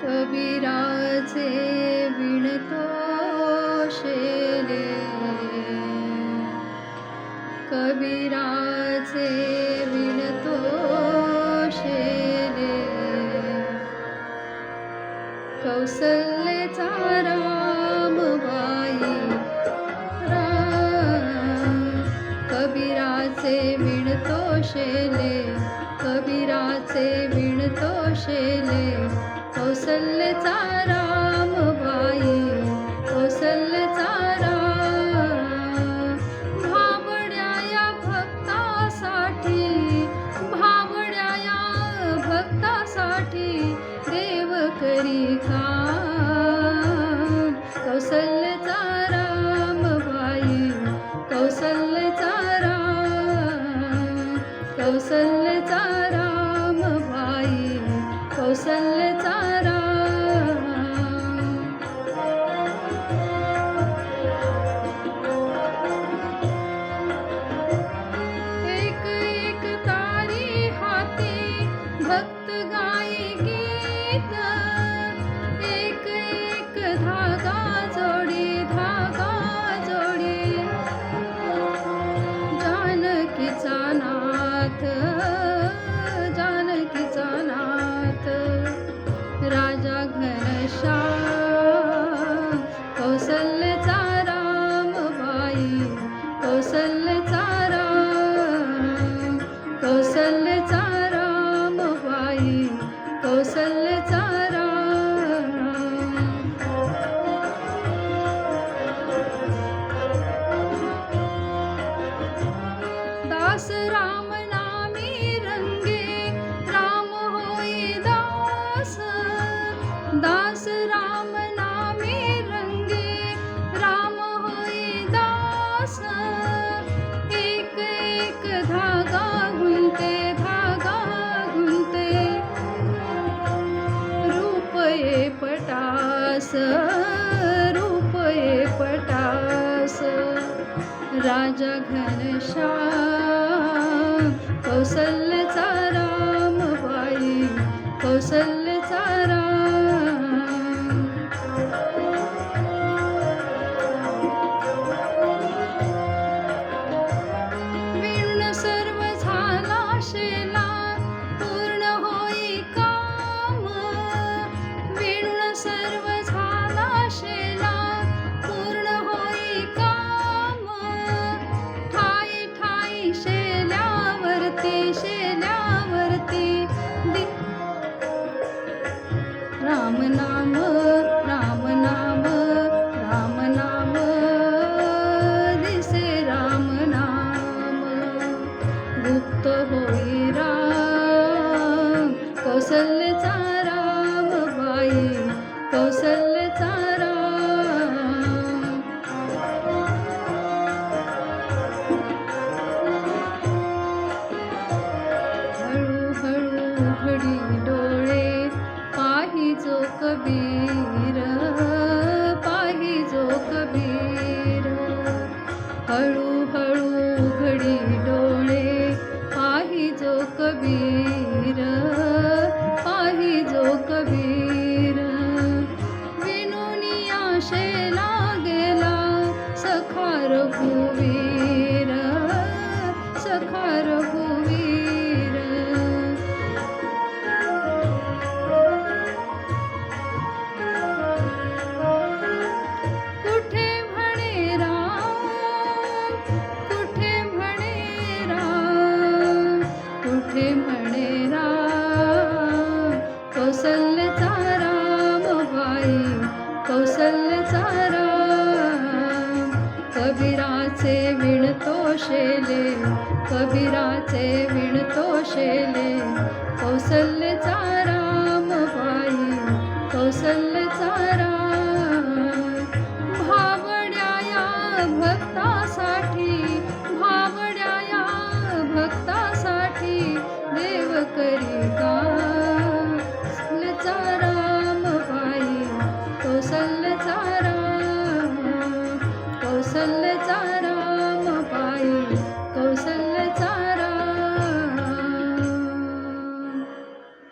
कबीराचे विणतो शेले, कबीराचे विणतो शेले. कौसल्याचा रामबाई कबीराचे विणतो शेले, कबीराचे विणतो शेले. कौसल्याचा रामबाई, कौसल्याचा भाबड्या या भक्तासाठी, भाबड्या या भक्तासाठी देव करी काम. कौसल्याचा रामबाई, कौसल्याचा कौसल्याचा रामबाई, कौसल्याचा एक एक तारी हाती भक्त गाई गीत, एक एक धागा जोडी, धागा जोडी. जानकीचा नाथ, जानकीचा नाथ राजा घनश्याम. कौसल्याचा रामबाई, कौसल्याचा कौसल्याचा रामबाई, कौसल्याचा दास राम नामी रंगे, राम होई दास. दास राम नामी रंगे, राम होई दास. एक एक धागा गुंते, धागा गुंते. रूप ये पटास, रूप ये पटास राजा घनश्याम. कौसल्याचा रामबाई, कौसल्याचा विणून सर्व झाला शेला, पूर्ण होई काम. विणून सर्व झाला शेला, पूर्ण होई काम. ठाई ठाई शेल्यावरती, शेल्यावरती राम नाम, राम नाम, राम नाम दिसे. राम नाम गुप्त होई राम. कौसल्याचा रामबाई, कौसल्याचा हळूहळू उघडी डोळे, पाहिजो कबीर, पाहिजो कबीर. हळूहळू उघडी डोळे, पाहिजो कबीर, पाहिजो कबीर. विणुनिया शेला गेला सखा रघुवीर, सखा रघुवीर. कुठे म्हणे राम, कुठे म्हणे राम, कुठे म्हणे राम. कौसल्याचा रामबाई, कौसल्याचा कबीराचे विणतो शेले, कबीराचे विणतो शेले. कौसल्याचा